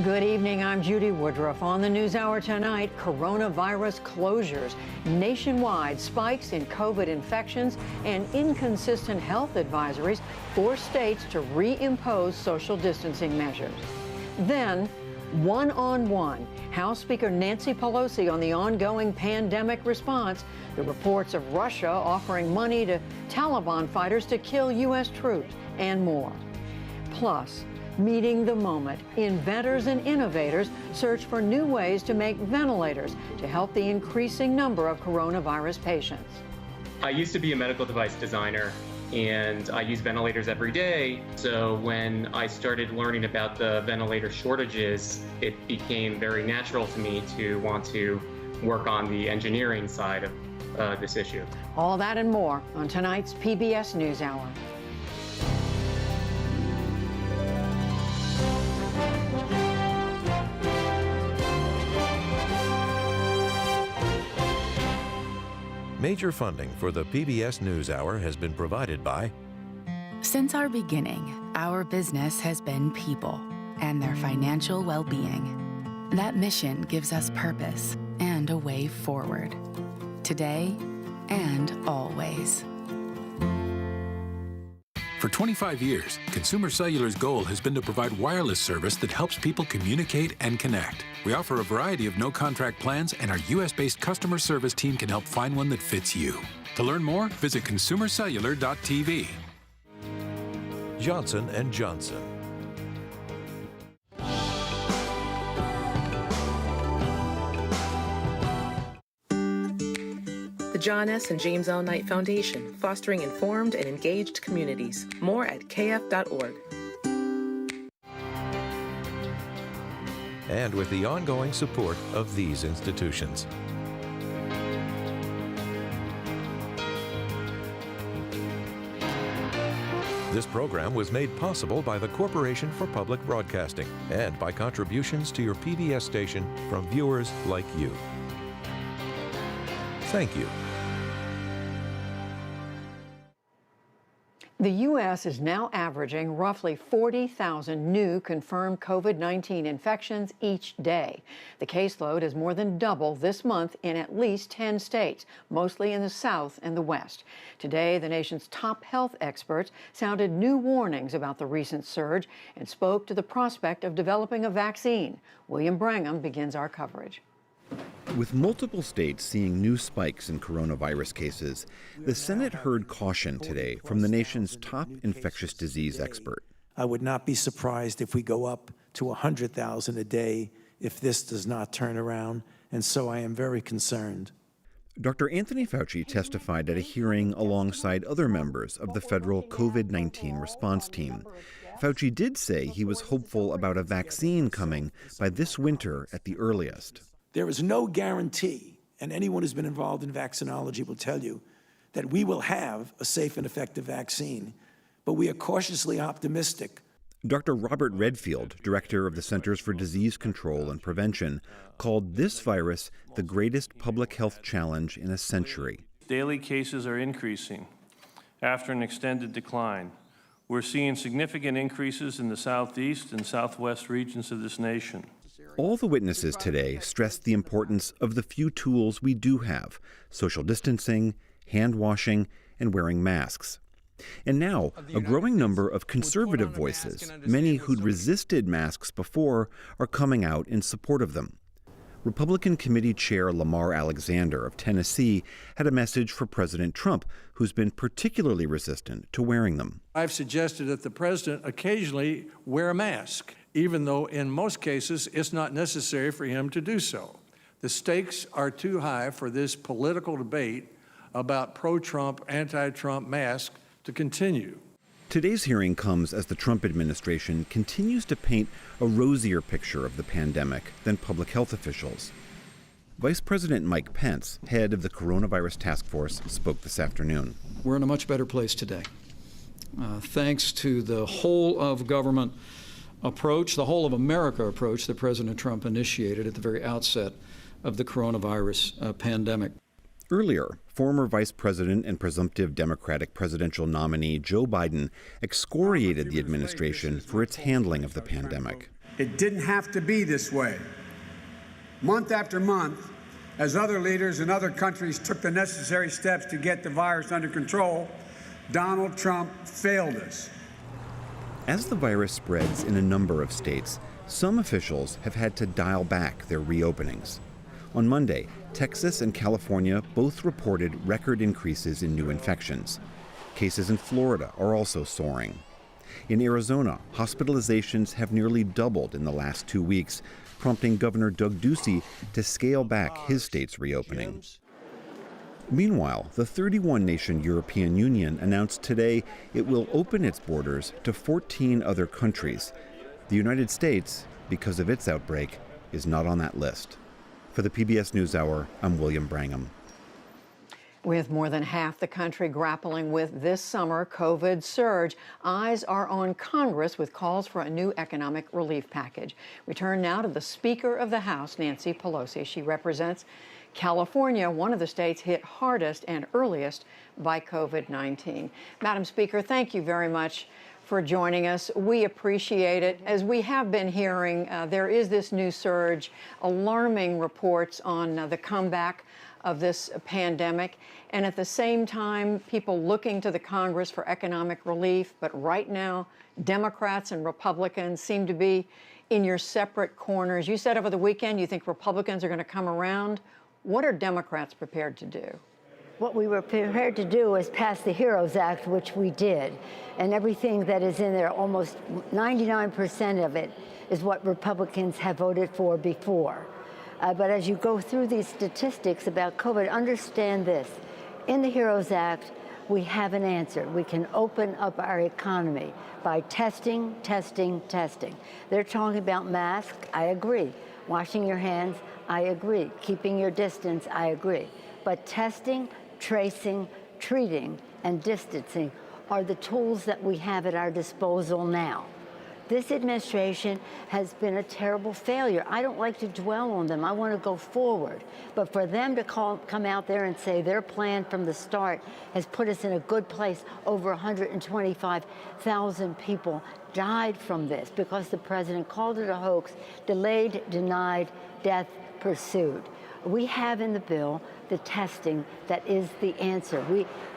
Good evening, I'm Judy Woodruff. On the NewsHour tonight, coronavirus closures, nationwide spikes in COVID infections, and inconsistent health advisories force states to reimpose social distancing measures. Then, one-on-one, House Speaker Nancy Pelosi on the ongoing pandemic response, the reports of Russia offering money to Taliban fighters to kill U.S. troops, and more. Plus, meeting the moment, inventors and innovators search for new ways to make ventilators to help the increasing number of coronavirus patients. I used to be a medical device designer, and I use ventilators every day. So when I started learning about the ventilator shortages, it became very natural to me to want to work on the engineering side of this issue. All that and more on tonight's PBS NewsHour. Major funding for the PBS NewsHour has been provided by... Since our beginning, our business has been people and their financial well-being. That mission gives us purpose and a way forward, today and always. For 25 years, Consumer Cellular's goal has been to provide wireless service that helps people communicate and connect. We offer a variety of no-contract plans, and our U.S.-based customer service team can help find one that fits you. To learn more, visit consumercellular.tv. Johnson & Johnson. The John S. and James L. Knight Foundation, fostering informed and engaged communities. More at kf.org. And with the ongoing support of these institutions. This program was made possible by the Corporation for Public Broadcasting and by contributions to your PBS station from viewers like you. Thank you. The U.S. is now averaging roughly 40,000 new confirmed COVID-19 infections each day. The caseload is more than double this month in at least 10 states, mostly in the South and the West. Today, the nation's top health experts sounded new warnings about the recent surge and spoke to the prospect of developing a vaccine. William Brangham begins our coverage. With multiple states seeing new spikes in coronavirus cases, the Senate heard caution today from the nation's top infectious disease expert. I would not be surprised if we go up to 100,000 a day if this does not turn around, and so I am very concerned. Dr. Anthony Fauci testified at a hearing alongside other members of the federal COVID-19 response team. Fauci did say he was hopeful about a vaccine coming by this winter at the earliest. There is no guarantee, and anyone who's been involved in vaccinology will tell you, that we will have a safe and effective vaccine, but we are cautiously optimistic. Dr. Robert Redfield, director of the Centers for Disease Control and Prevention, called this virus the greatest public health challenge in a century. Daily cases are increasing after an extended decline. We're seeing significant increases in the southeast and southwest regions of this nation. All the witnesses today stressed the importance of the few tools we do have: social distancing, hand washing, and wearing masks. And now, a growing number of conservative voices, many who'd resisted masks before, are coming out in support of them. Republican Committee Chair Lamar Alexander of Tennessee had a message for President Trump, who's been particularly resistant to wearing them. I've suggested that the president occasionally wear a mask, even though in most cases it's not necessary for him to do so. The stakes are too high for this political debate about pro-Trump, anti-Trump mask to continue. Today's hearing comes as the Trump administration continues to paint a rosier picture of the pandemic than public health officials. Vice President Mike Pence, head of the coronavirus task force, spoke this afternoon. We're in a much better place today. Thanks to the whole of government approach, the whole of America approach that President Trump initiated at the very outset of the coronavirus pandemic. Earlier, former Vice President and presumptive Democratic presidential nominee Joe Biden excoriated the administration for its handling of the pandemic. It didn't have to be this way. Month after month, as other leaders in other countries took the necessary steps to get the virus under control, Donald Trump failed us. As the virus spreads in a number of states, some officials have had to dial back their reopenings. On Monday, Texas and California both reported record increases in new infections. Cases in Florida are also soaring. In Arizona, hospitalizations have nearly doubled in the last 2 weeks, prompting Governor Doug Ducey to scale back his state's reopening. Meanwhile, the 31-nation European Union announced today it will open its borders to 14 other countries. The United States, because of its outbreak, is not on that list. For the PBS NewsHour, I'm William Brangham. With more than half the country grappling with this summer COVID surge, eyes are on Congress with calls for a new economic relief package. We turn now to the Speaker of the House, Nancy Pelosi. She represents California, one of the states hit hardest and earliest by COVID-19. Madam Speaker, thank you very much for joining us. We appreciate it. As we have been hearing, there is this new surge, alarming reports on the comeback of this pandemic, and at the same time, people looking to the Congress for economic relief. But right now, Democrats and Republicans seem to be in your separate corners. You said over the weekend you think Republicans are going to come around. What are Democrats prepared to do? What we were prepared to do is pass the HEROES Act, which we did. And everything that is in there, almost 99% of it, is what Republicans have voted for before. But as you go through these statistics about COVID, understand this. In the HEROES Act, we have an answer. We can open up our economy by testing, testing, testing. They're talking about masks. I agree. Washing your hands. I agree. Keeping your distance. I agree. But testing, tracing, treating, and distancing are the tools that we have at our disposal now. This administration has been a terrible failure. I don't like to dwell on them. I want to go forward. But for them to come out there and say their plan from the start has put us in a good place, over 125,000 people died from this because the president called it a hoax, delayed, denied, death pursued. We have in the bill the testing that is the answer.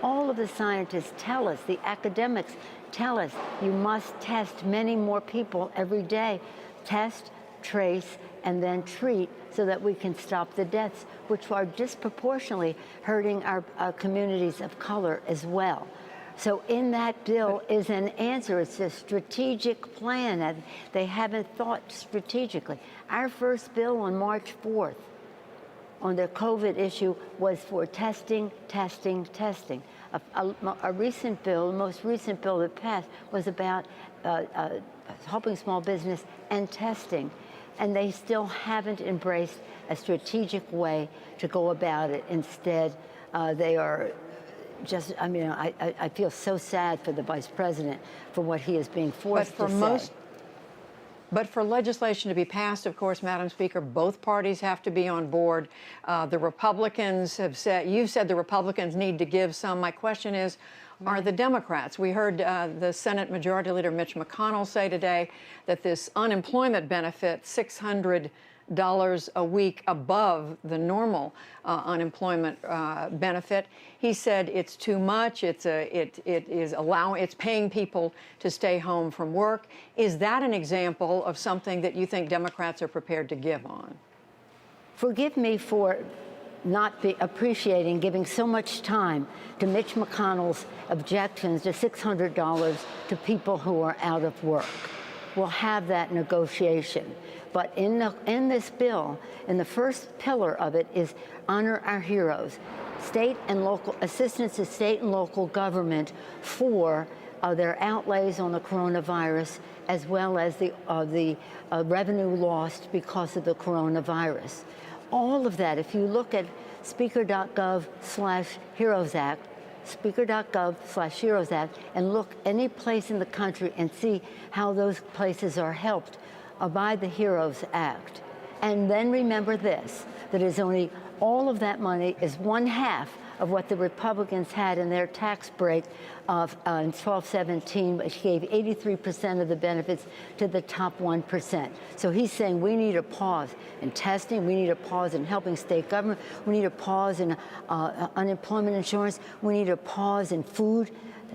All of the scientists tell us, the academics tell us, you must test many more people every day. Test, trace, and then treat so that we can stop the deaths, which are disproportionately hurting our communities of color as well. So in that bill is an answer. It's a strategic plan, and they haven't thought strategically. Our first bill on March 4th on the COVID issue was for testing, testing, testing. A recent bill, the most recent bill that passed, was about helping small business and testing. And they still haven't embraced a strategic way to go about it. Instead, they are just, I mean, I feel so sad for the vice president for what he is being forced to say. But for legislation to be passed, of course, Madam Speaker, both parties have to be on board. The Republicans have said, you said the Republicans need to give some. My question is, are the Democrats? We heard the Senate Majority Leader Mitch McConnell say today that this unemployment benefit, $600 a week above the normal unemployment benefit. He said it's too much. It's paying people to stay home from work. Is that an example of something that you think Democrats are prepared to give on? Forgive me for not appreciating giving so much time to Mitch McConnell's objections to $600 to people who are out of work. We'll have that negotiation. But in this bill, in the first pillar of it is honor our heroes, state and local assistance to state and local government for their outlays on the coronavirus, as well as the revenue lost because of the coronavirus. All of that, if you look at speaker.gov/HEROES Act, speaker.gov/HEROES Act, and look any place in the country and see how those places are helped by the HEROES Act. And then remember this, that is only all of that money is 1/2 of what the Republicans had in their tax break of in 1217, which gave 83% of the benefits to the top 1%. So he's saying we need a pause in testing, we need a pause in helping state government, we need a pause in unemployment insurance, we need a pause in food,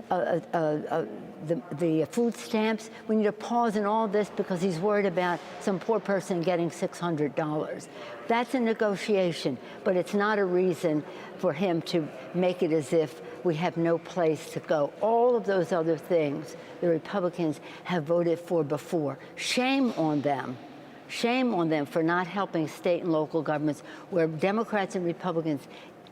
the food stamps. We need a pause in all this because he's worried about some poor person getting $600. That's a negotiation, but it's not a reason for him to make it as if we have no place to go. All of those other things the Republicans have voted for before. Shame on them. Shame on them for not helping state and local governments where Democrats and Republicans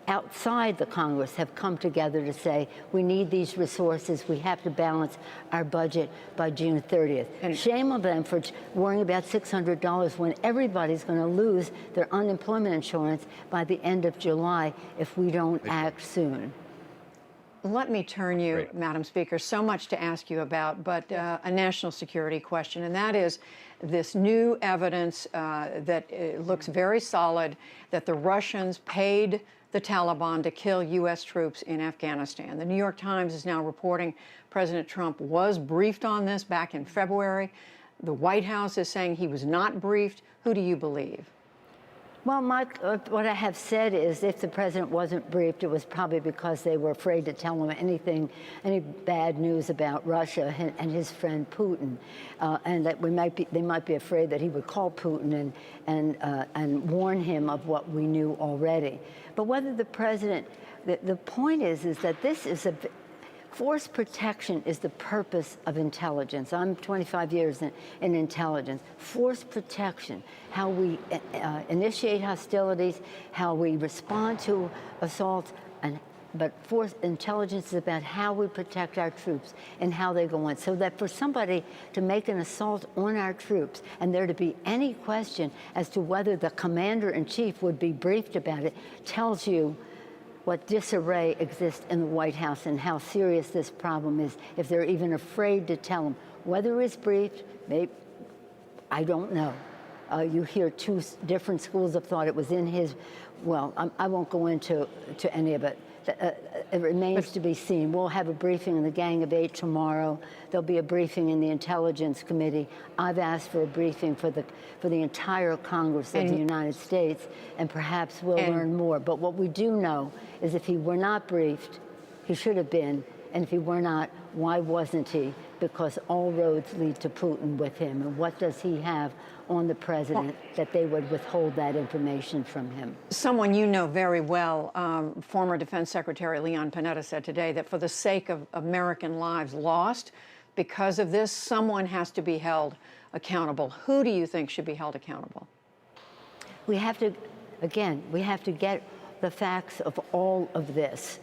outside the Congress have come together to say, we need these resources, we have to balance our budget by June 30th. And shame on them for worrying about $600 when everybody's going to lose their unemployment insurance by the end of July if we don't act soon. Let me turn you, Madam Speaker, so much to ask you about, but a national security question, and that is this new evidence that looks very solid that the Russians paid the Taliban to kill U.S. troops in Afghanistan. The New York Times is now reporting President Trump was briefed on this back in February. The White House is saying he was not briefed. Who do you believe? Well, Mike, what I have said is if the president wasn't briefed, it was probably because they were afraid to tell him any bad news about Russia and his friend Putin, and that they might be afraid that he would call Putin and warn him of what we knew already. But whether the president, the point is that this is force protection is the purpose of intelligence. I'm 25 years in intelligence. Force protection, how we initiate hostilities, how we respond to assaults, but force intelligence is about how we protect our troops and how they go on. So that for somebody to make an assault on our troops and there to be any question as to whether the commander-in-chief would be briefed about it tells you what disarray exists in the White House and how serious this problem is. If they're even afraid to tell him whether it's briefed, maybe, I don't know. You hear two different schools of thought. It was in his, well, I won't go into any of it. It remains to be seen. We'll have a briefing in the Gang of Eight tomorrow. There'll be a briefing in the Intelligence Committee. I've asked for a briefing for the entire Congress of the United States, and perhaps we'll learn more. But what we do know is if he were not briefed, he should have been, and if he were not, why wasn't he? Because all roads lead to Putin with him, and what does he have on the president that they would withhold that information from him? Someone you know very well, former Defense Secretary Leon Panetta, said today that for the sake of American lives lost because of this, someone has to be held accountable. Who do you think should be held accountable? We have to, again, we have to get the facts of all of this.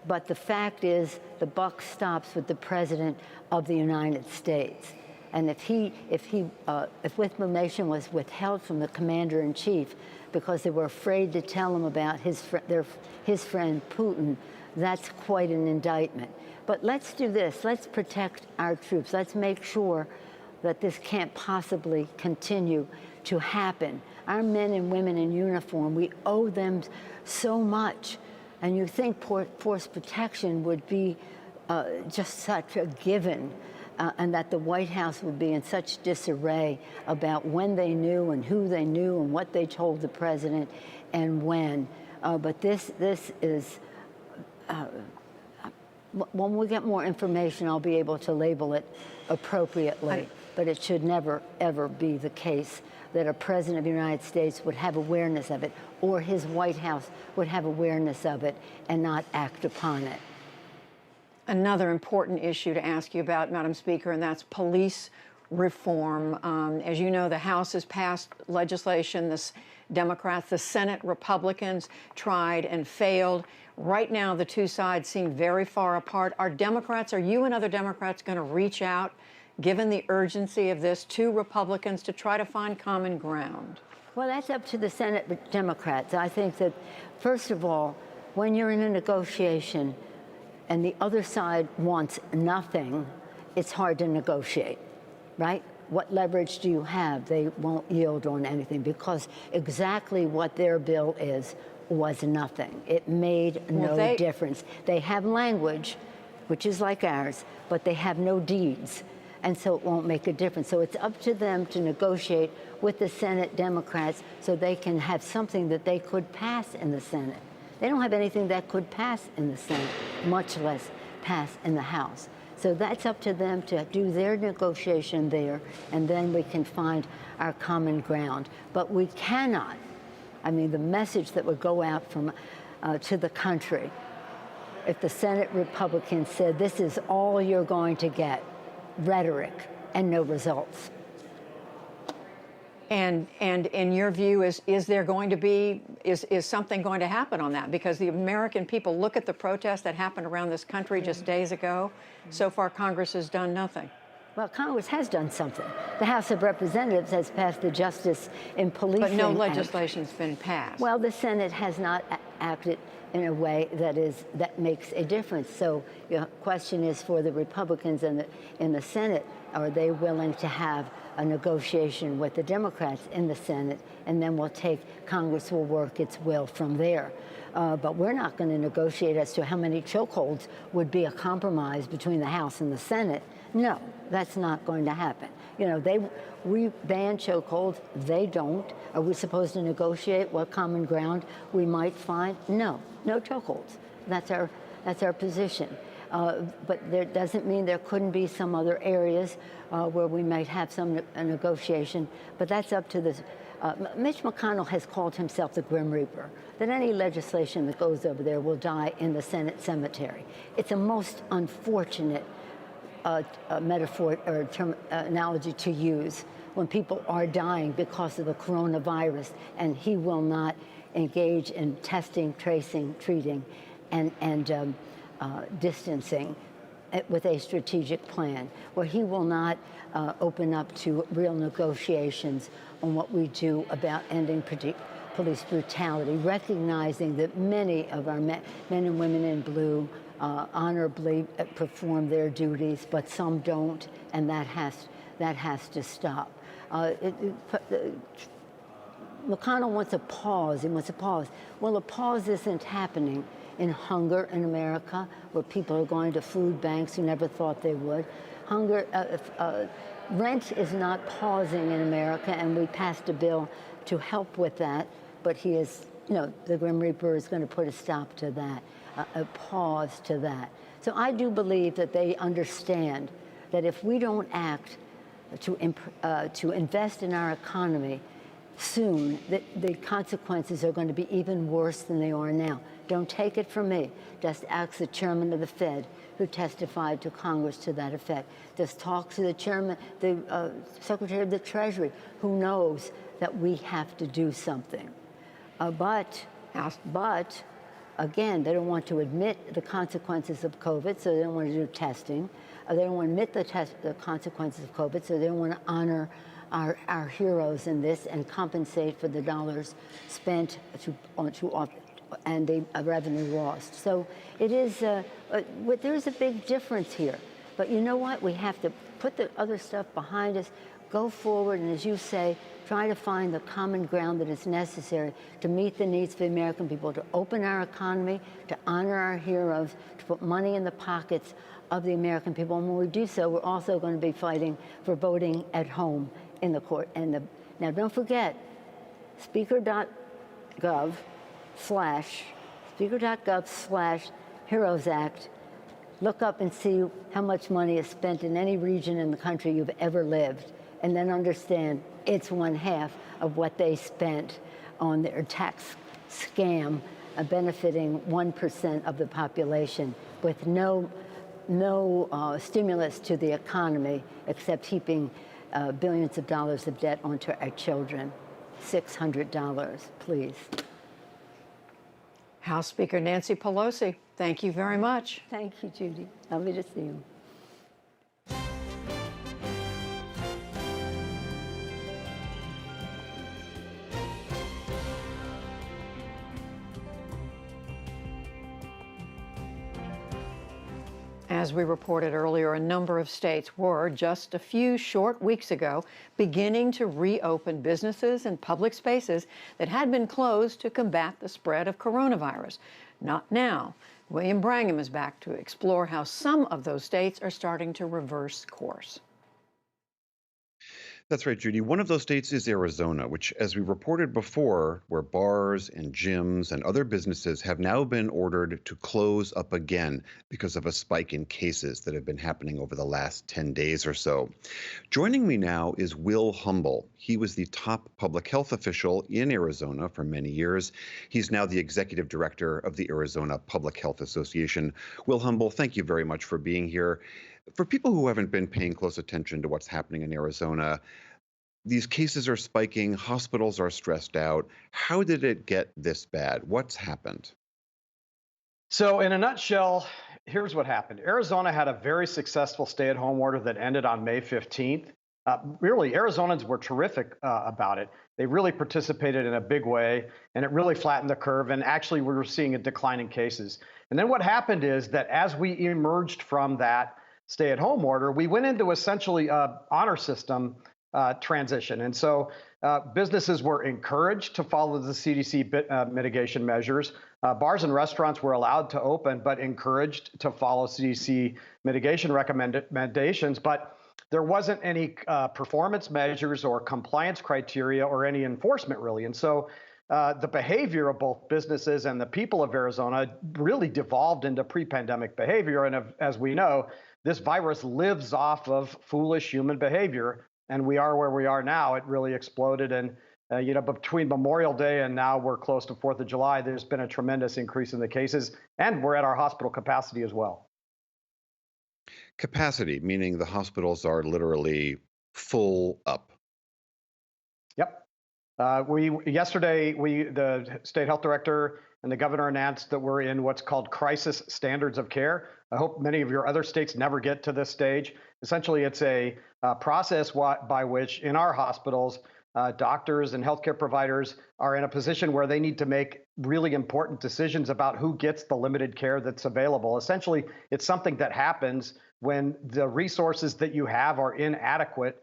But the fact is, the buck stops with the President of the United States. And if information was withheld from the commander-in-chief because they were afraid to tell him about his friend Putin, that's quite an indictment. But let's do this. Let's protect our troops. Let's make sure that this can't possibly continue to happen. Our men and women in uniform, we owe them so much. And you think force protection would be just such a given, and that the White House would be in such disarray about when they knew and who they knew and what they told the president and when. But this is, when we get more information, I'll be able to label it appropriately. But it should never, ever be the case that a president of the United States would have awareness of it, or his White House would have awareness of it and not act upon it. Another important issue to ask you about, Madam Speaker, and that's police reform. As you know, the House has passed legislation. The Democrats, the Senate Republicans tried and failed. Right now, the two sides seem very far apart. Are you and other Democrats going to reach out, given the urgency of this, to Republicans to try to find common ground? Well, that's up to the Senate Democrats. I think that, first of all, when you're in a negotiation and the other side wants nothing, it's hard to negotiate, right? What leverage do you have? They won't yield on anything because exactly what their bill is was nothing. It made no difference. They have language, which is like ours, but they have no deeds, and so it won't make a difference. So it's up to them to negotiate with the Senate Democrats so they can have something that they could pass in the Senate. They don't have anything that could pass in the Senate, much less pass in the House. So that's up to them to do their negotiation there, and then we can find our common ground. But we cannot, I mean, the message that would go out from to the country, if the Senate Republicans said this is all you're going to get, rhetoric and no results. And in your view, is there going to be, is something going to happen on that? Because the American people look at the protests that happened around this country just days ago. So far, Congress has done nothing. Well, Congress has done something. The House of Representatives has passed the Justice in Policing But no Act. legislation's been passed. Well, the Senate has not acted in a way that makes a difference. So the question is for the Republicans in the Senate, are they willing to have a negotiation with the Democrats in the Senate, and then Congress will work its will from there. But we're not going to negotiate as to how many chokeholds would be a compromise between the House and the Senate. No, that's not going to happen. You know, we ban chokeholds, they don't. Are we supposed to negotiate what common ground we might find? No chokeholds. That's our position. But that doesn't mean there couldn't be some other areas where we might have some negotiation, but that's up to the. Mitch McConnell has called himself the Grim Reaper, that any legislation that goes over there will die in the Senate cemetery. It's a most unfortunate metaphor or analogy to use when people are dying because of the coronavirus, and he will not engage in testing, tracing, treating, and distancing with a strategic plan, where he will not open up to real negotiations on what we do about ending police brutality, recognizing that many of our men and women in blue honorably perform their duties, but some don't, and that has to stop. McConnell wants a pause. He wants a pause. Well, a pause isn't happening in hunger in America, where people are going to food banks who never thought they would. Rent is not pausing in America, and we passed a bill to help with that, but the Grim Reaper is going to put a stop to that, a pause to that. So I do believe that they understand that if we don't act to invest in our economy soon, the consequences are going to be even worse than they are now. Don't take it from me. Just ask the chairman of the Fed, who testified to Congress to that effect. Just talk to the chairman, the Secretary of the Treasury, who knows that we have to do something. But again, they don't want to admit the consequences of COVID, so they don't want to do testing. They don't want to admit the consequences of COVID, so they don't want to honor our heroes in this and compensate for the dollars spent and the revenue lost. So it is, there's a big difference here. But you know what? We have to put the other stuff behind us, go forward, and as you say, try to find the common ground that is necessary to meet the needs of the American people, to open our economy, to honor our heroes, to put money in the pockets of the American people. And when we do so, we're also going to be fighting for voting at home in the court. Now, don't forget, speaker.gov/Heroes Act. Look up and see how much money is spent in any region in the country you've ever lived, and then understand it's 1/2 of what they spent on their tax scam, benefiting 1% of the population with no stimulus to the economy except heaping billions of dollars of debt onto our children. $600, please. House Speaker Nancy Pelosi, thank you very much. Thank you, Judy. Lovely to see you. As we reported earlier, a number of states were, just a few short weeks ago, beginning to reopen businesses and public spaces that had been closed to combat the spread of coronavirus. Not now. William Brangham is back to explore how some of those states are starting to reverse course. That's right, Judy. One of those states is Arizona, which, as we reported before, where bars and gyms and other businesses have now been ordered to close up again because of a spike in cases that have been happening over the last 10 days or so. Joining me now is Will Humble. He was the top public health official in Arizona for many years. He's now the executive director of the Arizona Public Health Association. Will Humble, thank you very much for being here. For people who haven't been paying close attention to what's happening in Arizona, these cases are spiking, hospitals are stressed out. How did it get this bad? What's happened? So in a nutshell, here's what happened. Arizona had a very successful stay-at-home order that ended on May 15th. Really, Arizonans were terrific about it. They really participated in a big way, and it really flattened the curve. And actually, we were seeing a decline in cases. And then what happened is that as we emerged from that stay-at-home order, we went into essentially an honor system transition. And so businesses were encouraged to follow the CDC mitigation measures. Bars and restaurants were allowed to open, but encouraged to follow CDC mitigation recommendations. But there wasn't any performance measures or compliance criteria or any enforcement, really. And so the behavior of both businesses and the people of Arizona really devolved into pre-pandemic behavior. And as we know, this virus lives off of foolish human behavior. And we are where we are now. It really exploded. And, between Memorial Day and now we're close to 4th of July, there's been a tremendous increase in the cases. And we're at our hospital capacity as well. Capacity, meaning the hospitals are literally full up. Yep. Yesterday, the state health director and the governor announced that we're in what's called crisis standards of care. I hope many of your other states never get to this stage. Essentially, it's a process by which in our hospitals, doctors and healthcare providers are in a position where they need to make really important decisions about who gets the limited care that's available. Essentially, it's something that happens when the resources that you have are inadequate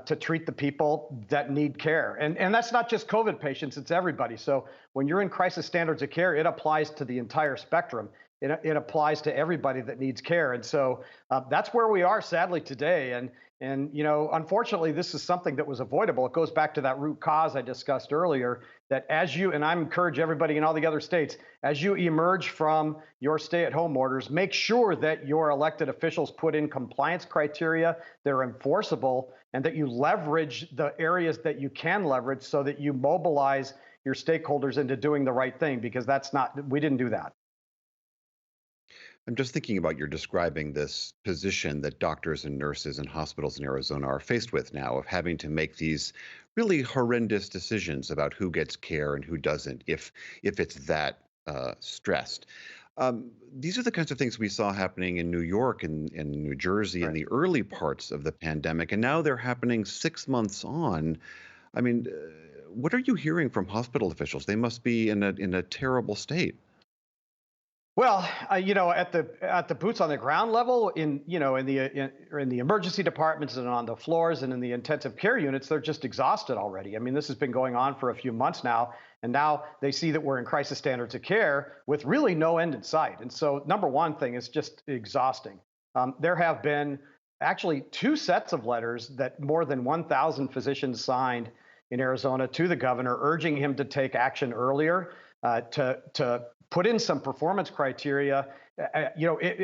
to treat the people that need care. And that's not just COVID patients, it's everybody. So when you're in crisis standards of care, it applies to the entire spectrum. It applies to everybody that needs care. And so that's where we are, sadly, today. And unfortunately, this is something that was avoidable. It goes back to that root cause I discussed earlier, that and I encourage everybody in all the other states, as you emerge from your stay-at-home orders, make sure that your elected officials put in compliance criteria, they're enforceable, and that you leverage the areas that you can leverage so that you mobilize your stakeholders into doing the right thing, because we didn't do that. I'm just thinking about you're describing this position that doctors and nurses and hospitals in Arizona are faced with now, of having to make these really horrendous decisions about who gets care and who doesn't, if it's that stressed. These are the kinds of things we saw happening in New York and New Jersey in the early parts of the pandemic, and now they're happening 6 months on. I mean, what are you hearing from hospital officials? They must be in a terrible state. Well, at the boots on the ground level, in the emergency departments and on the floors and in the intensive care units, they're just exhausted already. I mean, this has been going on for a few months now, and now they see that we're in crisis standards of care with really no end in sight. And so, number one thing is just exhausting. There have been actually 2 sets of letters that more than 1,000 physicians signed in Arizona to the governor, urging him to take action earlier, to put in some performance criteria,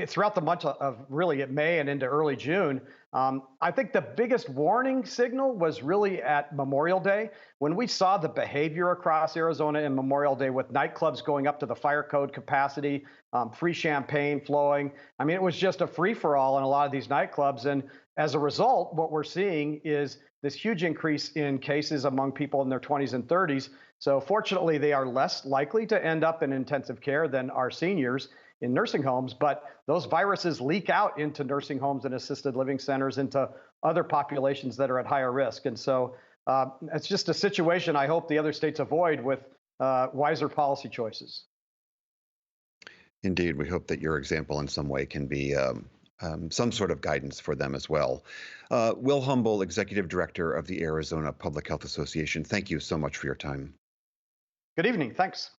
throughout the month of really at May and into early June. I think the biggest warning signal was really at Memorial Day, when we saw the behavior across Arizona in Memorial Day, with nightclubs going up to the fire code capacity, free champagne flowing. I mean, it was just a free-for-all in a lot of these nightclubs. And as a result, what we're seeing is this huge increase in cases among people in their 20s and 30s. So fortunately, they are less likely to end up in intensive care than our seniors in nursing homes, but those viruses leak out into nursing homes and assisted living centers, into other populations that are at higher risk. And so it's just a situation I hope the other states avoid with wiser policy choices. Indeed, we hope that your example in some way can be some sort of guidance for them as well. Will Humble, Executive Director of the Arizona Public Health Association, thank you so much for your time. Good evening. Thanks.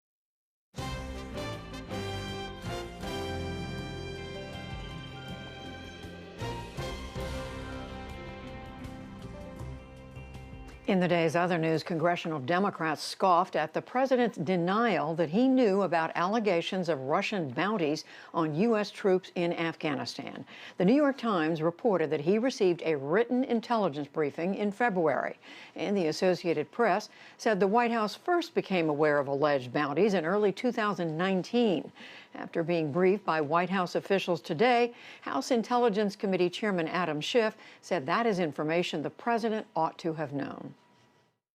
In the day's other news, congressional Democrats scoffed at the president's denial that he knew about allegations of Russian bounties on U.S. troops in Afghanistan. The New York Times reported that he received a written intelligence briefing in February, and the Associated Press said the White House first became aware of alleged bounties in early 2019. After being briefed by White House officials today, House Intelligence Committee Chairman Adam Schiff said that is information the president ought to have known.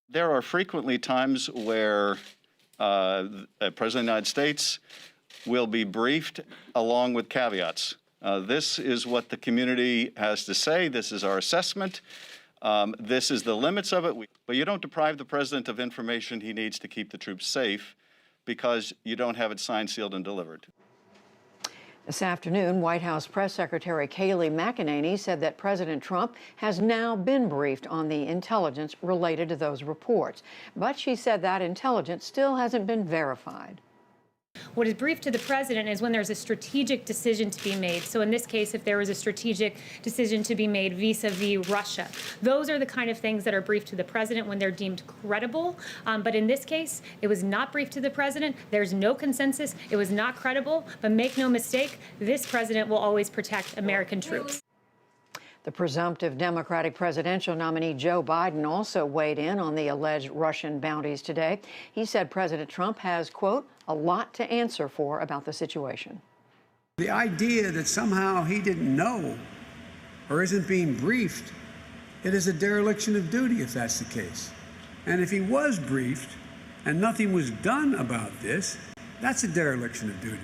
There are frequently times where the President of the United States will be briefed along with caveats. This is what the community has to say. This is our assessment. This is the limits of it. But you don't deprive the president of information he needs to keep the troops safe because you don't have it signed, sealed, and delivered. This afternoon, White House Press Secretary Kayleigh McEnany said that President Trump has now been briefed on the intelligence related to those reports. But she said that intelligence still hasn't been verified. What is briefed to the president is when there's a strategic decision to be made. So in this case, if there was a strategic decision to be made vis-a-vis Russia, those are the kind of things that are briefed to the president when they're deemed credible. But in this case, it was not briefed to the president. There's no consensus. It was not credible. But make no mistake, this president will always protect American troops. The presumptive Democratic presidential nominee Joe Biden also weighed in on the alleged Russian bounties today. He said President Trump has, quote, a lot to answer for about the situation. The idea that somehow he didn't know or isn't being briefed, it is a dereliction of duty if that's the case. And if he was briefed and nothing was done about this, that's a dereliction of duty.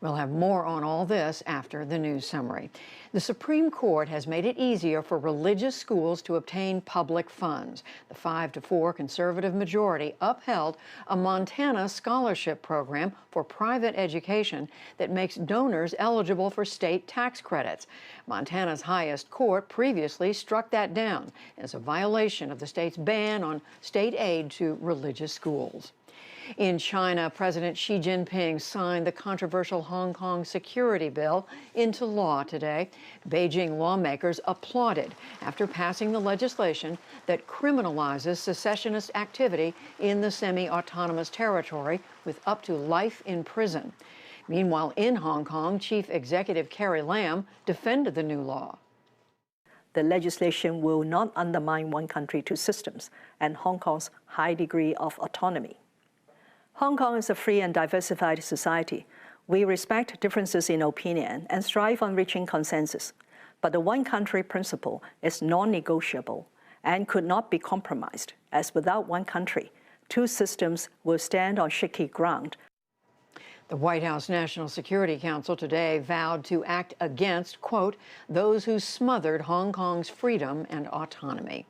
We'll have more on all this after the news summary. The Supreme Court has made it easier for religious schools to obtain public funds. The 5-4 conservative majority upheld a Montana scholarship program for private education that makes donors eligible for state tax credits. Montana's highest court previously struck that down as a violation of the state's ban on state aid to religious schools. In China, President Xi Jinping signed the controversial Hong Kong security bill into law today. Beijing lawmakers applauded after passing the legislation that criminalizes secessionist activity in the semi-autonomous territory with up to life in prison. Meanwhile, in Hong Kong, Chief Executive Carrie Lam defended the new law. The legislation will not undermine one country, two systems and Hong Kong's high degree of autonomy. Hong Kong is a free and diversified society. We respect differences in opinion and strive on reaching consensus. But the one country principle is non-negotiable and could not be compromised, as without one country, two systems will stand on shaky ground. The White House National Security Council today vowed to act against, quote, those who smothered Hong Kong's freedom and autonomy.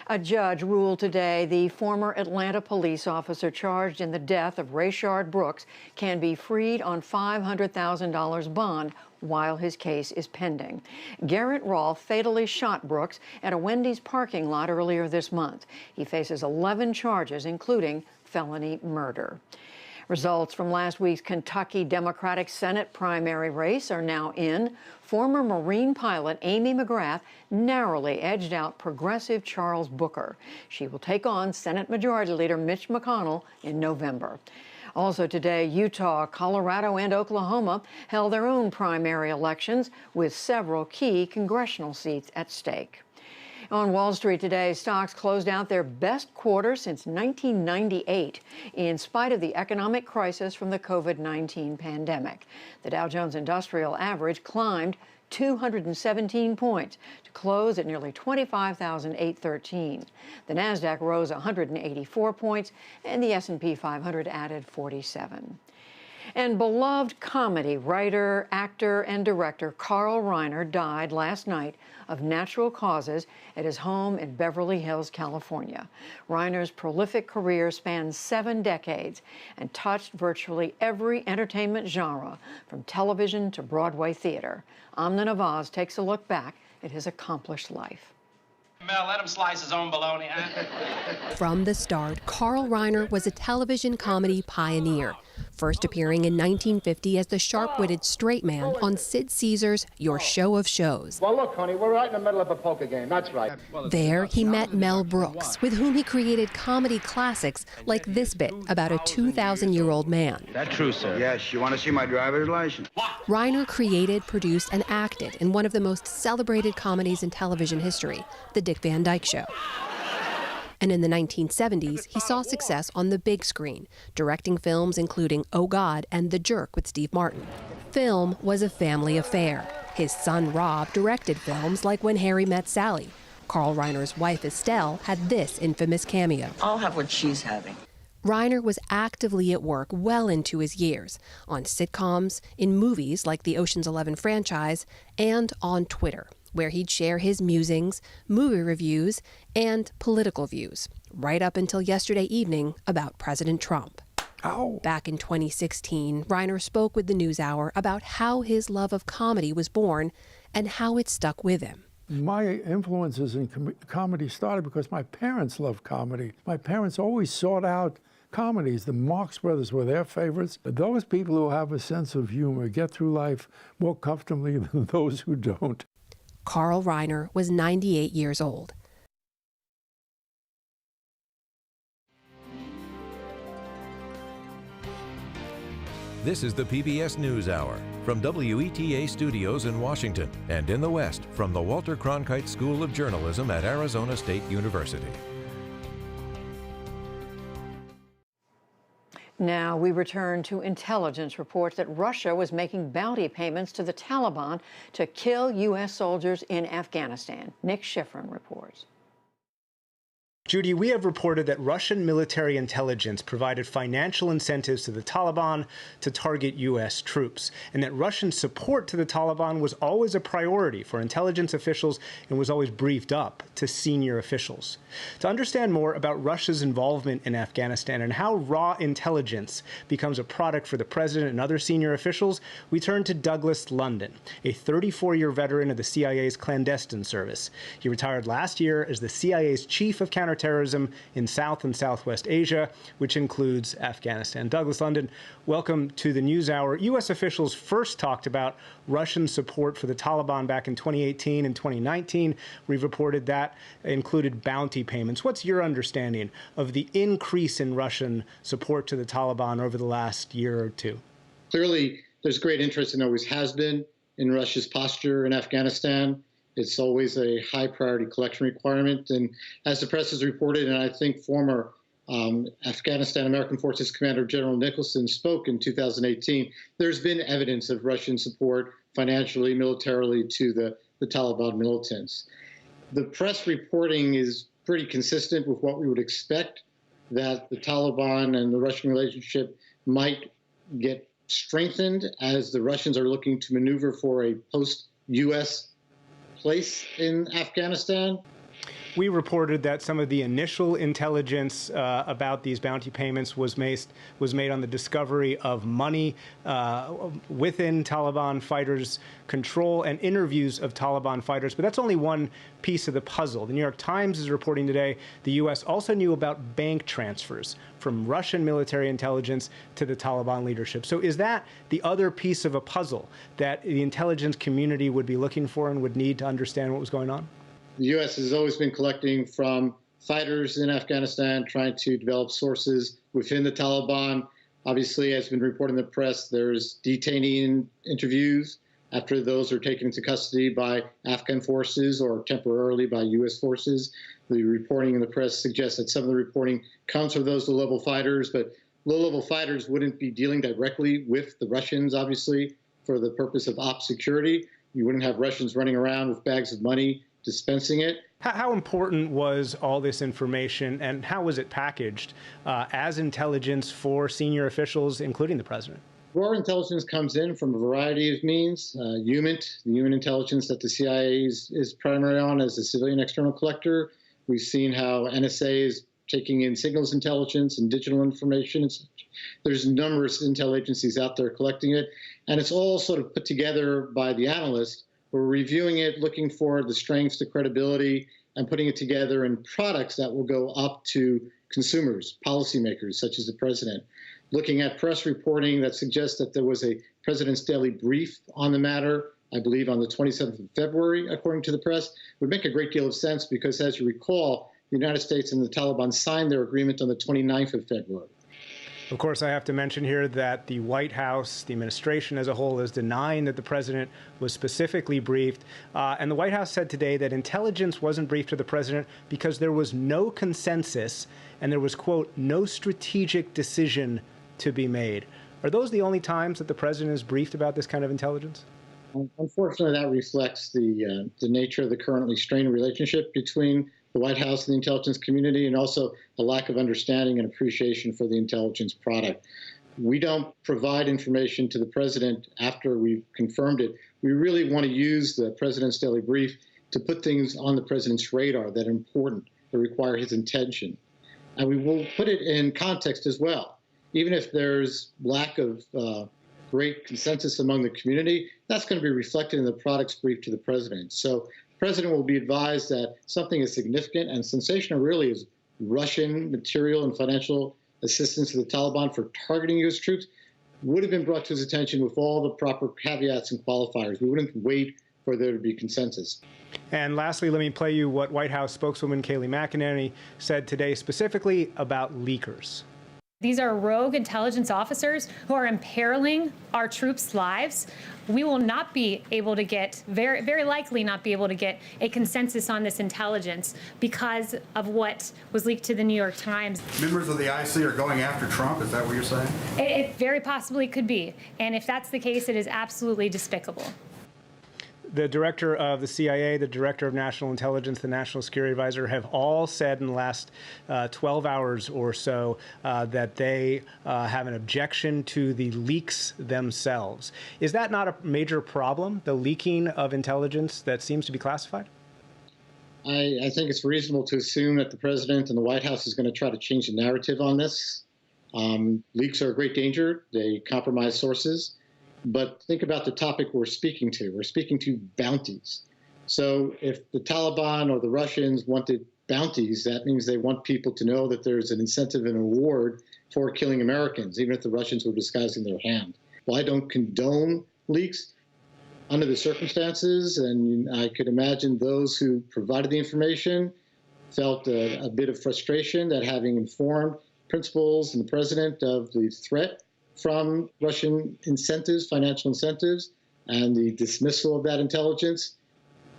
A judge ruled today the former Atlanta police officer charged in the death of Rayshard Brooks can be freed on $500,000 bond while his case is pending. Garrett Rolfe fatally shot Brooks at a Wendy's parking lot earlier this month. He faces 11 charges, including felony murder. Results from last week's Kentucky Democratic Senate primary race are now in. Former Marine pilot Amy McGrath narrowly edged out progressive Charles Booker. She will take on Senate Majority Leader Mitch McConnell in November. Also today, Utah, Colorado, and Oklahoma held their own primary elections with several key congressional seats at stake. On Wall Street today, stocks closed out their best quarter since 1998, in spite of the economic crisis from the COVID-19 pandemic. The Dow Jones Industrial Average climbed 217 points to close at nearly 25,813. The Nasdaq rose 184 points, and the S&P 500 added 47. And beloved comedy writer, actor, and director Carl Reiner died last night of natural causes at his home in Beverly Hills, California. Reiner's prolific career spanned 7 decades and touched virtually every entertainment genre, from television to Broadway theater. Amna Nawaz takes a look back at his accomplished life. Mel, let him slice his own bologna. From the start, Carl Reiner was a television comedy pioneer, first appearing in 1950 as the sharp-witted straight man on Sid Caesar's Your Show of Shows. Well, look, honey, we're right in the middle of a poker game. That's right. There, he met Mel Brooks, with whom he created comedy classics like this bit about a 2,000-year-old man. That true, sir? Yes. You want to see my driver's license? Reiner created, produced, and acted in one of the most celebrated comedies in television history, The Dick Van Dyke Show. And in the 1970s, he saw success on the big screen, directing films including Oh God and The Jerk with Steve Martin. Film was a family affair. His son Rob directed films like When Harry Met Sally. Carl Reiner's wife Estelle had this infamous cameo. I'll have what she's having. Reiner was actively at work well into his years, on sitcoms, in movies like the Ocean's 11 franchise, and on Twitter, where he'd share his musings, movie reviews, and political views, right up until yesterday evening about President Trump. Ow. Back in 2016, Reiner spoke with the NewsHour about how his love of comedy was born and how it stuck with him. My influences in comedy started because my parents loved comedy. My parents always sought out comedies. The Marx Brothers were their favorites. Those people who have a sense of humor get through life more comfortably than those who don't. Carl Reiner was 98 years old. This is the PBS NewsHour from WETA Studios in Washington and in the West from the Walter Cronkite School of Journalism at Arizona State University. Now we return to intelligence reports that Russia was making bounty payments to the Taliban to kill U.S. soldiers in Afghanistan. Nick Schifrin reports. Judy, we have reported that Russian military intelligence provided financial incentives to the Taliban to target U.S. troops, and that Russian support to the Taliban was always a priority for intelligence officials and was always briefed up to senior officials. To understand more about Russia's involvement in Afghanistan and how raw intelligence becomes a product for the president and other senior officials, we turn to Douglas London, a 34-year veteran of the CIA's clandestine service. He retired last year as the CIA's chief of counterterrorism in South and Southwest Asia, which includes Afghanistan. Douglas London, welcome to the NewsHour. U.S. officials first talked about Russian support for the Taliban back in 2018 and 2019. We've reported that included bounty payments. What's your understanding of the increase in Russian support to the Taliban over the last year or two? Clearly, there's great interest, and always has been, in Russia's posture in Afghanistan. It's always a high priority collection requirement. And as the press has reported, and I think former Afghanistan American Forces Commander General Nicholson spoke in 2018, there's been evidence of Russian support financially, militarily to the Taliban militants. The press reporting is pretty consistent with what we would expect, that the Taliban and the Russian relationship might get strengthened as the Russians are looking to maneuver for a post-U.S. place in Afghanistan. We reported that some of the initial intelligence about these bounty payments was made on the discovery of money within Taliban fighters' control and interviews of Taliban fighters. But that's only one piece of the puzzle. The New York Times is reporting today the U.S. also knew about bank transfers from Russian military intelligence to the Taliban leadership. So is that the other piece of a puzzle that the intelligence community would be looking for and would need to understand what was going on? The U.S. has always been collecting from fighters in Afghanistan, trying to develop sources within the Taliban. Obviously, as has been reported in the press, there's detainee interviews after those are taken into custody by Afghan forces or temporarily by U.S. forces. The reporting in the press suggests that some of the reporting comes from those low-level fighters, but low-level fighters wouldn't be dealing directly with the Russians, obviously, for the purpose of op security. You wouldn't have Russians running around with bags of money dispensing it. How important was all this information, and how was it packaged as intelligence for senior officials, including the president? Raw intelligence comes in from a variety of means. HUMINT, the human intelligence that the CIA is primarily on as a civilian external collector. We've seen how NSA is taking in signals intelligence and digital information and such. There's numerous intel agencies out there collecting it, and it's all sort of put together by the analyst. We're reviewing it, looking for the strengths, the credibility, and putting it together in products that will go up to consumers, policymakers, such as the president. Looking at press reporting that suggests that there was a President's Daily Brief on the matter, I believe on the 27th of February, according to the press, would make a great deal of sense because, as you recall, the United States and the Taliban signed their agreement on the 29th of February. Of course, I have to mention here that the White House, the administration as a whole, is denying that the president was specifically briefed. And the White House said today that intelligence wasn't briefed to the president because there was no consensus and there was, quote, no strategic decision to be made. Are those the only times that the president is briefed about this kind of intelligence? Unfortunately, that reflects the nature of the currently strained relationship between the White House and the intelligence community, and also a lack of understanding and appreciation for the intelligence product. We don't provide information to the president after we've confirmed it. We really want to use the president's daily brief to put things on the president's radar that are important, that require his attention. And we will put it in context as well. Even if there's lack of great consensus among the community, that's going to be reflected in the product's brief to the president. So the president will be advised that something as significant and sensational really as Russian material and financial assistance to the Taliban for targeting U.S. troops would have been brought to his attention with all the proper caveats and qualifiers. We wouldn't wait for there to be consensus. And lastly, let me play you what White House spokeswoman Kayleigh McEnany said today specifically about leakers. These are rogue intelligence officers who are imperiling our troops' lives. We will not be able to get, very likely not be able to get a consensus on this intelligence because of what was leaked to the New York Times. Members of the IC are going after Trump, is that what you're saying? It very possibly could be. And if that's the case, it is absolutely despicable. The director of the CIA, the director of national intelligence, the national security advisor have all said in the last 12 hours or so that they have an objection to the leaks themselves. Is that not a major problem, the leaking of intelligence that seems to be classified? I think it's reasonable to assume that the president and the White House is going to try to change the narrative on this. Leaks are a great danger. They compromise sources. But think about the topic we're speaking to. We're speaking to bounties. So if the Taliban or the Russians wanted bounties, that means they want people to know that there's an incentive and award for killing Americans, even if the Russians were disguising their hand. Well, I don't condone leaks under the circumstances, and I could imagine those who provided the information felt a bit of frustration that having informed principals and the president of the threat from Russian incentives, financial incentives, and the dismissal of that intelligence,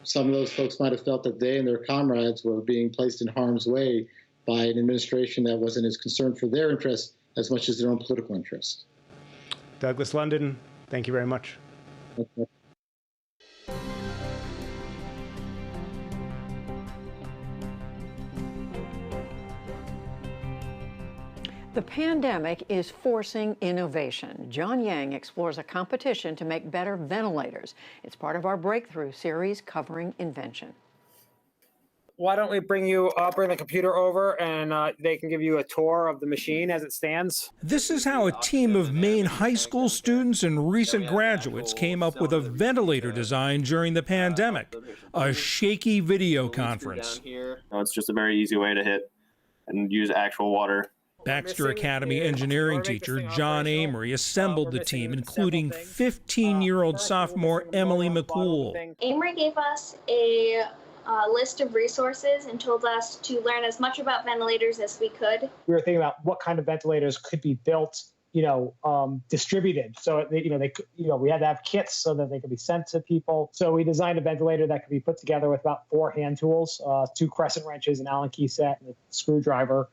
some of those folks might have felt that they and their comrades were being placed in harm's way by an administration that wasn't as concerned for their interests as much as their own political interests. Douglas London, thank you very much. Okay. The pandemic is forcing innovation. John Yang explores a competition to make better ventilators. It's part of our Breakthrough series covering invention. Why don't we bring the computer over and they can give you a tour of the machine as it stands? This is how a team of Maine high school students and recent graduates came up with a ventilator design during the pandemic, a shaky video conference. It's just a very easy way to hit and use actual water. Baxter Academy engineering teacher John Amory assembled the team, including 15-year-old sophomore Emily McCool. Amory gave us a list of resources and told us to learn as much about ventilators as we could. We were thinking about what kind of ventilators could be built, distributed. So, we had to have kits so that they could be sent to people. So we designed a ventilator that could be put together with about 4 hand tools, 2 crescent wrenches, an Allen key set, and a screwdriver.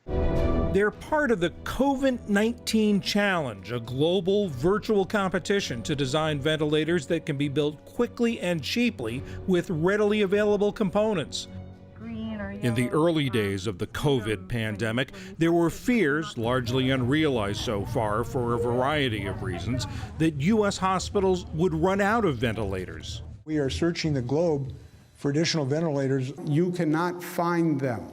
They're part of the COVID-19 Challenge, a global virtual competition to design ventilators that can be built quickly and cheaply with readily available components. Green or In the early days of the COVID pandemic, there were fears, largely unrealized so far for a variety of reasons, that U.S. hospitals would run out of ventilators. We are searching the globe for additional ventilators. You cannot find them.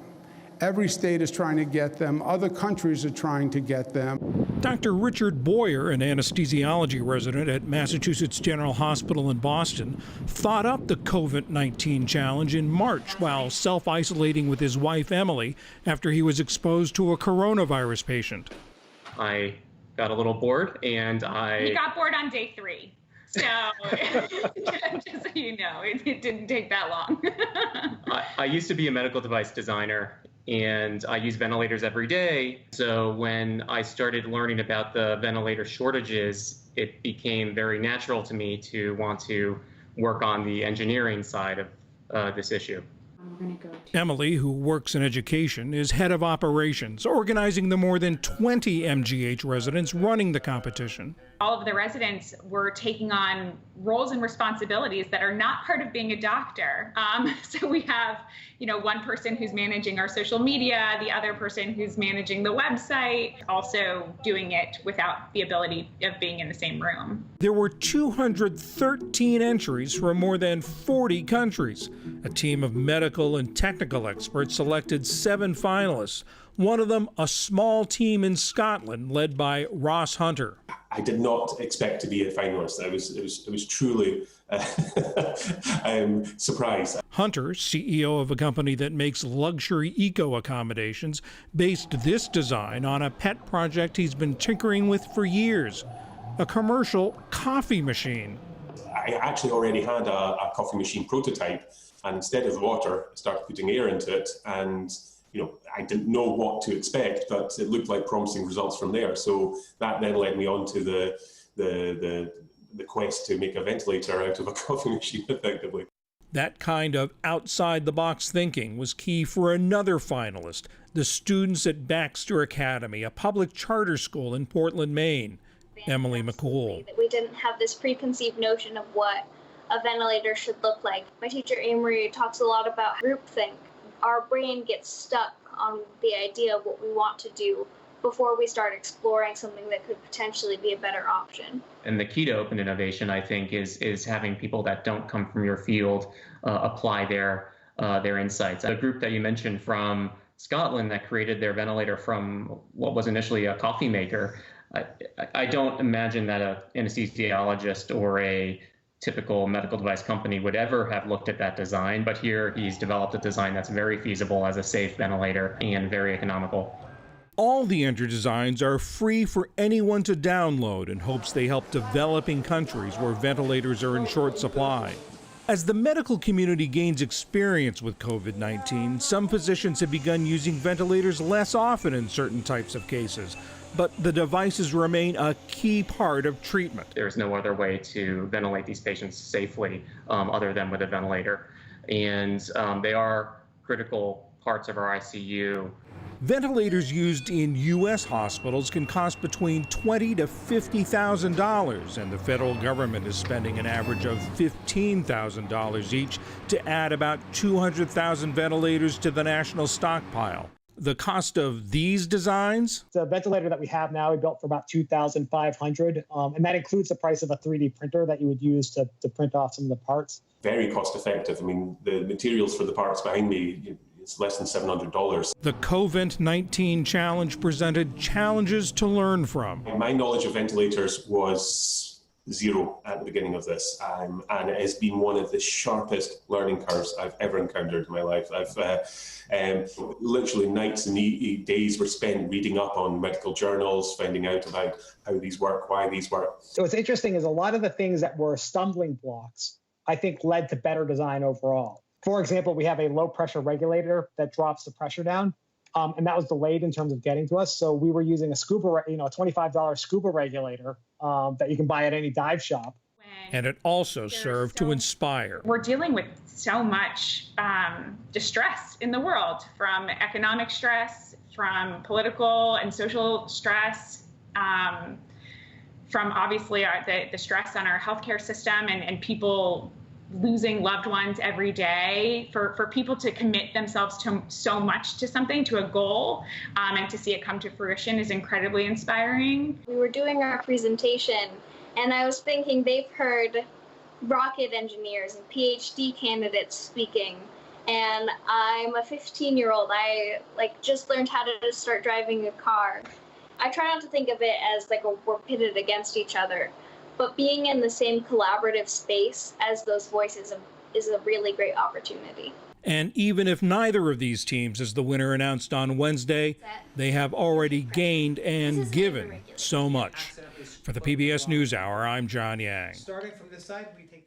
Every state is trying to get them. Other countries are trying to get them. Dr. Richard Boyer, an anesthesiology resident at Massachusetts General Hospital in Boston, thought up the COVID-19 challenge in March while self-isolating with his wife, Emily, after he was exposed to a coronavirus patient. I got a little bored, and He got bored on day 3. So, just so you know, it didn't take that long. I used to be a medical device designer, and I use ventilators every day. So when I started learning about the ventilator shortages, it became very natural to me to want to work on the engineering side of this issue. Emily, who works in education, is head of operations, organizing the more than 20 MGH residents running the competition. All of the residents were taking on roles and responsibilities that are not part of being a doctor. So we have, one person who's managing our social media, the other person who's managing the website, also doing it without the ability of being in the same room. There were 213 entries from more than 40 countries. A team of medical and technical experts selected 7 finalists. One of them, a small team in Scotland led by Ross Hunter. I did not expect to be a finalist. It was truly surprised. Hunter, CEO of a company that makes luxury eco accommodations, based this design on a pet project he's been tinkering with for years, a commercial coffee machine. I actually already had a coffee machine prototype, and instead of water, I started putting air into it, and I didn't know what to expect, but it looked like promising results from there. So that then led me on to the quest to make a ventilator out of a coffee machine, effectively. That kind of outside-the-box thinking was key for another finalist, the students at Baxter Academy, a public charter school in Portland, Maine. Emily McCool. We didn't have this preconceived notion of what a ventilator should look like. My teacher, Amory, talks a lot about groupthink. Our brain gets stuck on the idea of what we want to do before we start exploring something that could potentially be a better option. And the key to open innovation, I think, is having people that don't come from your field apply their insights. The group that you mentioned from Scotland that created their ventilator from what was initially a coffee maker, I don't imagine that an anesthesiologist or a typical medical device company would ever have looked at that design, but here he's developed a design that's very feasible as a safe ventilator and very economical. All the entered designs are free for anyone to download in hopes they help developing countries where ventilators are in short supply. As the medical community gains experience with COVID-19, some physicians have begun using ventilators less often in certain types of cases, but the devices remain a key part of treatment. There's no other way to ventilate these patients safely other than with a ventilator. And they are critical parts of our ICU. Ventilators used in U.S. hospitals can cost between $20,000 to $50,000, and the federal government is spending an average of $15,000 each to add about 200,000 ventilators to the national stockpile. The cost of these designs? The ventilator that we have now, we built for about $2,500, and that includes the price of a 3D printer that you would use to print off some of the parts. Very cost effective. I mean, the materials for the parts behind me, it's less than $700. The COVID-19 challenge presented challenges to learn from. My knowledge of ventilators was zero at the beginning of this, and it has been one of the sharpest learning curves I've ever encountered in my life. I've literally nights and days were spent reading up on medical journals, finding out about how these work, why these work. So what's interesting is a lot of the things that were stumbling blocks, I think, led to better design overall. For example, we have a low pressure regulator that drops the pressure down. And that was delayed in terms of getting to us. So we were using a $25 scuba regulator that you can buy at any dive shop. And it also served to inspire. We're dealing with so much distress in the world, from economic stress, from political and social stress, from obviously the stress on our healthcare system and people losing loved ones every day, for people to commit themselves to so much to something, to a goal, and to see it come to fruition is incredibly inspiring. We were doing our presentation, and I was thinking they've heard rocket engineers and PhD candidates speaking, and I'm a 15-year-old. I just learned how to start driving a car. I try not to think of it as we're pitted against each other, but being in the same collaborative space as those voices is a really great opportunity. And even if neither of these teams is the winner announced on Wednesday, they have already gained and given so much. For the PBS NewsHour, I'm John Yang. Starting from this side, we take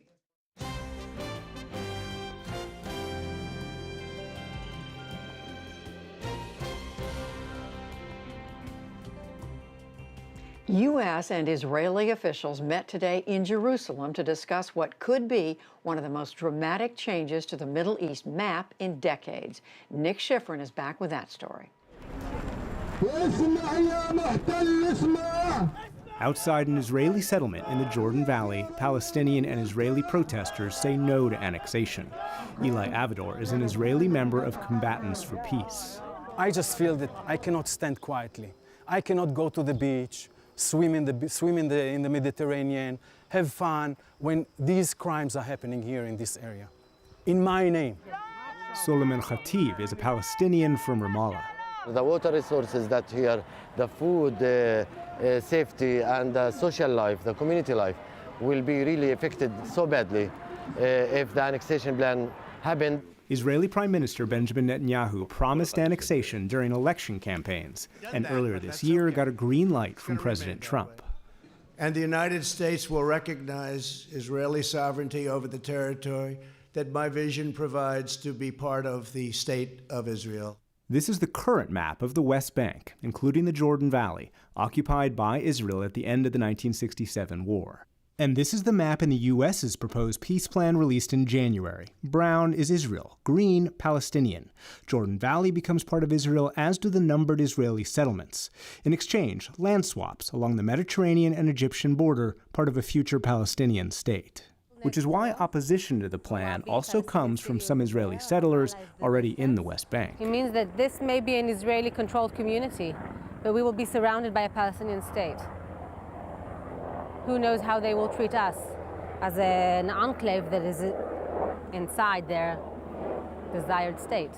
U.S. and Israeli officials met today in Jerusalem to discuss what could be one of the most dramatic changes to the Middle East map in decades. Nick Schifrin is back with that story. Outside an Israeli settlement in the Jordan Valley, Palestinian and Israeli protesters say no to annexation. Eli Avador is an Israeli member of Combatants for Peace. I just feel that I cannot stand quietly. I cannot go to the beach, swim in the Mediterranean, have fun when these crimes are happening here in this area. In my name. Solomon Khatib is a Palestinian from Ramallah. The water resources that here, the food safety and the social life, the community life, will be really affected so badly if the annexation plan happened. Israeli Prime Minister Benjamin Netanyahu promised annexation during election campaigns, and earlier this year got a green light from President Trump. And the United States will recognize Israeli sovereignty over the territory that my vision provides to be part of the State of Israel. This is the current map of the West Bank, including the Jordan Valley, occupied by Israel at the end of the 1967 war. And this is the map in the U.S.'s proposed peace plan released in January. Brown is Israel, green, Palestinian. Jordan Valley becomes part of Israel, as do the numbered Israeli settlements. In exchange, land swaps along the Mediterranean and Egyptian border, part of a future Palestinian state. Which is why opposition to the plan also comes from some Israeli settlers already in the West Bank. It means that this may be an Israeli-controlled community, but we will be surrounded by a Palestinian state. Who knows how they will treat us as an enclave that is inside their desired state.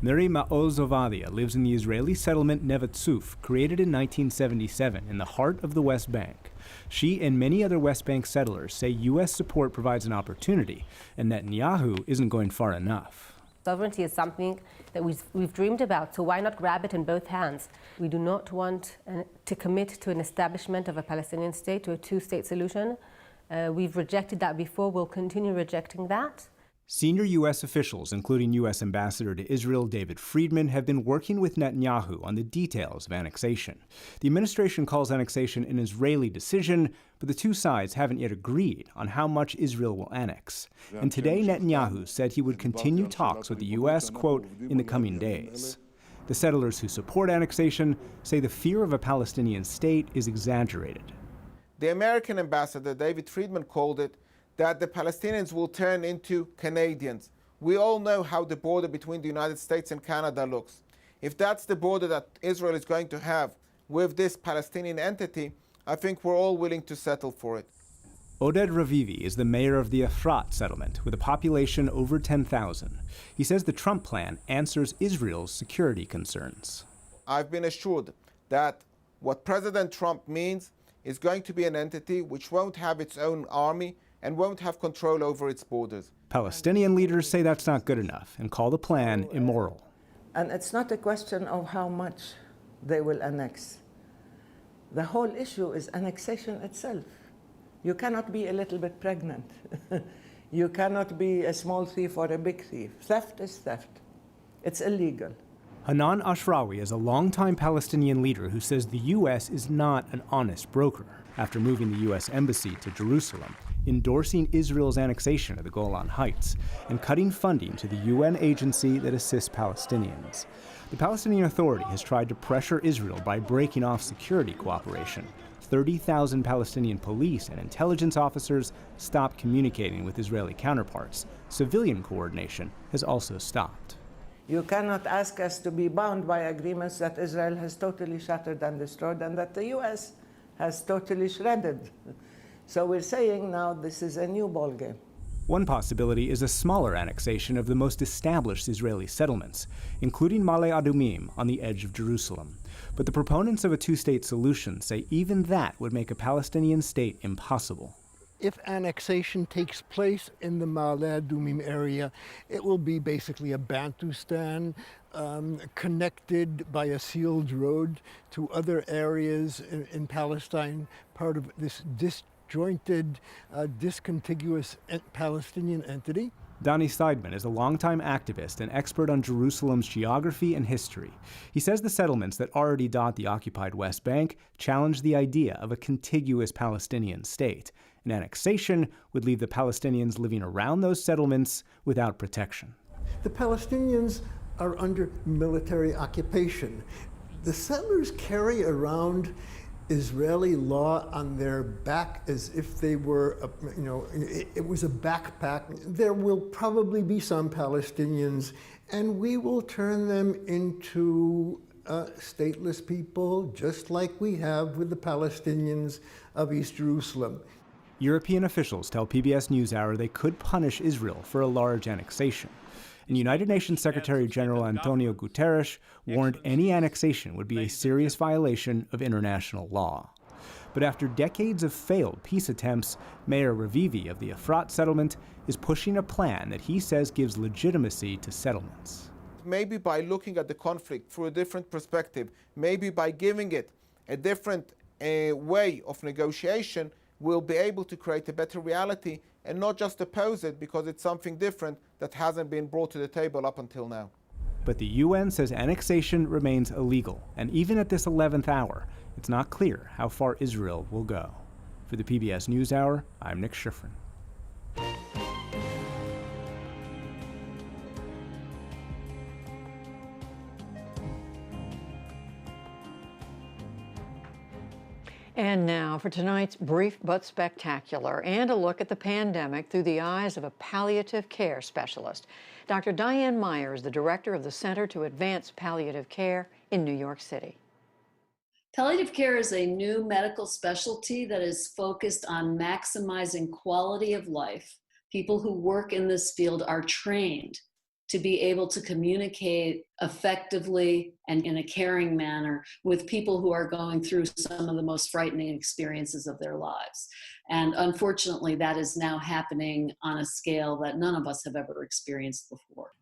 Miri Maoz Ovadia lives in the Israeli settlement Neve Tzuf, created in 1977 in the heart of the West Bank. She and many other West Bank settlers say U.S. support provides an opportunity, and Netanyahu isn't going far enough. Sovereignty is something that we've dreamed about, so why not grab it in both hands? We do not want to commit to an establishment of a Palestinian state, to a two-state solution. We've rejected that before. We'll continue rejecting that. Senior U.S. officials, including U.S. Ambassador to Israel David Friedman, have been working with Netanyahu on the details of annexation. The administration calls annexation an Israeli decision, but the two sides haven't yet agreed on how much Israel will annex. And today, Netanyahu said he would continue talks with the U.S., quote, in the coming days. The settlers who support annexation say the fear of a Palestinian state is exaggerated. The American ambassador, David Friedman, called it that the Palestinians will turn into Canadians. We all know how the border between the United States and Canada looks. If that's the border that Israel is going to have with this Palestinian entity, I think we're all willing to settle for it. Oded Ravivi is the mayor of the Efrat settlement, with a population over 10,000. He says the Trump plan answers Israel's security concerns. I've been assured that what President Trump means is going to be an entity which won't have its own army and won't have control over its borders. Palestinian leaders say that's not good enough and call the plan immoral. And it's not a question of how much they will annex. The whole issue is annexation itself. You cannot be a little bit pregnant. You cannot be a small thief or a big thief. Theft is theft. It's illegal. Hanan Ashrawi is a longtime Palestinian leader who says the U.S. is not an honest broker after moving the U.S. embassy to Jerusalem, endorsing Israel's annexation of the Golan Heights, and cutting funding to the UN agency that assists Palestinians. The Palestinian Authority has tried to pressure Israel by breaking off security cooperation. 30,000 Palestinian police and intelligence officers stopped communicating with Israeli counterparts. Civilian coordination has also stopped. You cannot ask us to be bound by agreements that Israel has totally shattered and destroyed and that the US has totally shredded. So we're saying now this is a new ballgame. One possibility is a smaller annexation of the most established Israeli settlements, including Ma'ale Adumim on the edge of Jerusalem. But the proponents of a two-state solution say even that would make a Palestinian state impossible. If annexation takes place in the Ma'ale Adumim area, it will be basically a Bantustan connected by a sealed road to other areas in Palestine, part of this disjointed, discontiguous Palestinian entity. Donnie Seidman is a longtime activist and expert on Jerusalem's geography and history. He says the settlements that already dot the occupied West Bank challenge the idea of a contiguous Palestinian state. An annexation would leave the Palestinians living around those settlements without protection. The Palestinians are under military occupation. The settlers carry around Israeli law on their back as if they were, it was a backpack. There will probably be some Palestinians, and we will turn them into stateless people, just like we have with the Palestinians of East Jerusalem. European officials tell PBS NewsHour they could punish Israel for a large annexation. And United Nations Secretary General Antonio Guterres warned any annexation would be a serious violation of international law. But after decades of failed peace attempts, Mayor Ravivi of the Efrat settlement is pushing a plan that he says gives legitimacy to settlements. Maybe by looking at the conflict through a different perspective, maybe by giving it a different way of negotiation, we'll be able to create a better reality and not just oppose it because it's something different that hasn't been brought to the table up until now. But the UN says annexation remains illegal, and even at this 11th hour, it's not clear how far Israel will go. For the PBS NewsHour, I'm Nick Schifrin. And now for tonight's brief but spectacular and a look at the pandemic through the eyes of a palliative care specialist. Dr. Diane Meyer is the director of the Center to Advance Palliative Care in New York City. Palliative care is a new medical specialty that is focused on maximizing quality of life. People who work in this field are trained to be able to communicate effectively and in a caring manner with people who are going through some of the most frightening experiences of their lives. And unfortunately, that is now happening on a scale that none of us have ever experienced before.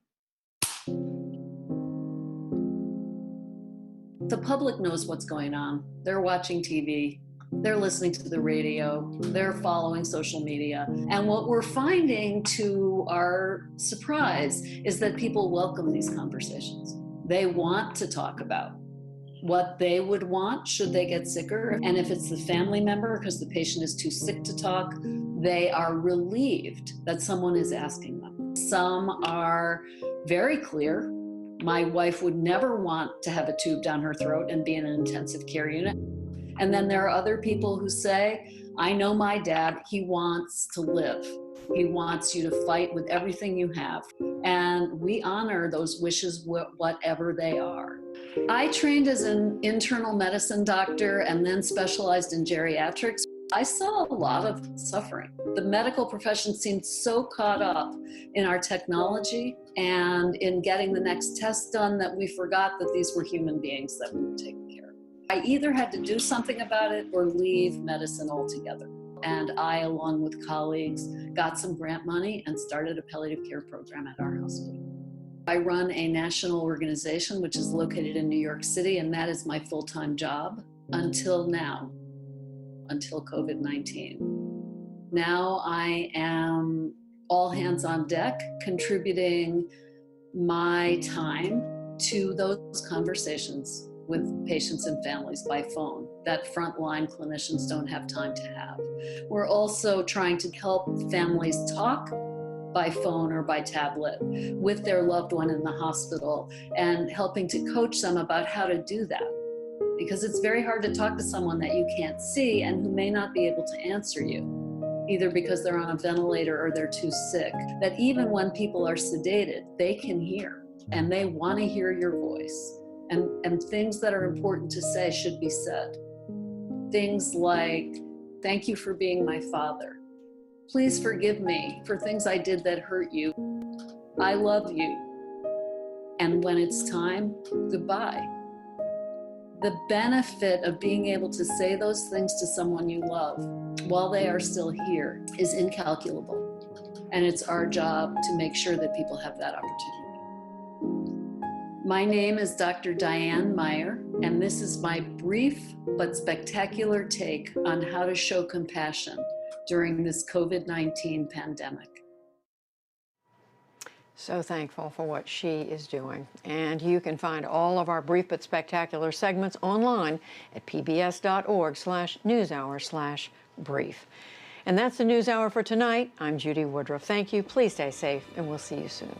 The public knows what's going on. They're watching TV. They're listening to the radio, they're following social media. And what we're finding, to our surprise, is that people welcome these conversations. They want to talk about what they would want should they get sicker. And if it's the family member, because the patient is too sick to talk, they are relieved that someone is asking them. Some are very clear. My wife would never want to have a tube down her throat and be in an intensive care unit. And then there are other people who say, I know my dad, he wants to live. He wants you to fight with everything you have. And we honor those wishes, whatever they are. I trained as an internal medicine doctor and then specialized in geriatrics. I saw a lot of suffering. The medical profession seemed so caught up in our technology and in getting the next test done that we forgot that these were human beings that we were taking care of. I either had to do something about it or leave medicine altogether. And I, along with colleagues, got some grant money and started a palliative care program at our hospital. I run a national organization which is located in New York City, and that is my full-time job until now, until COVID-19. Now I am all hands on deck, contributing my time to those conversations with patients and families by phone that frontline clinicians don't have time to have. We're also trying to help families talk by phone or by tablet with their loved one in the hospital and helping to coach them about how to do that. because it's very hard to talk to someone that you can't see and who may not be able to answer you, either because they're on a ventilator or they're too sick, that even when people are sedated, they can hear and they want to hear your voice. And things that are important to say should be said. Things like, thank you for being my father. Please forgive me for things I did that hurt you. I love you. And when it's time, goodbye. The benefit of being able to say those things to someone you love while they are still here is incalculable. And it's our job to make sure that people have that opportunity. My name is Dr. Diane Meyer, and this is my brief but spectacular take on how to show compassion during this COVID-19 pandemic. So thankful for what she is doing. And you can find all of our brief but spectacular segments online at pbs.org/newshour/brief. And that's the News Hour for tonight. I'm Judy Woodruff. Thank you. Please stay safe, and we'll see you soon.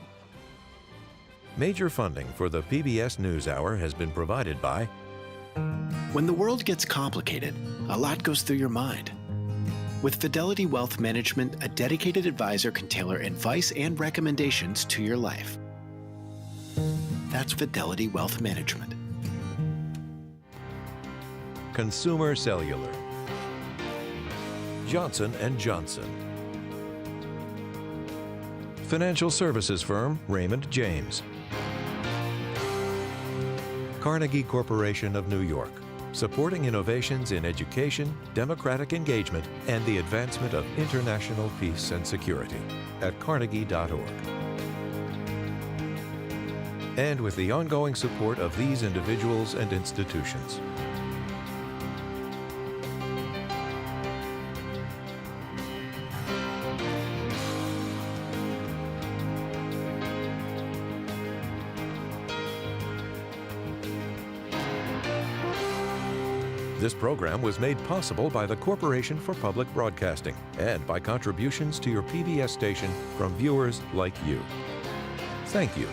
Major funding for the PBS NewsHour has been provided by... When the world gets complicated, a lot goes through your mind. With Fidelity Wealth Management, a dedicated advisor can tailor advice and recommendations to your life. That's Fidelity Wealth Management. Consumer Cellular. Johnson & Johnson. Financial services firm Raymond James. Carnegie Corporation of New York, supporting innovations in education, democratic engagement, and the advancement of international peace and security at carnegie.org. And with the ongoing support of these individuals and institutions. This program was made possible by the Corporation for Public Broadcasting and by contributions to your PBS station from viewers like you. Thank you.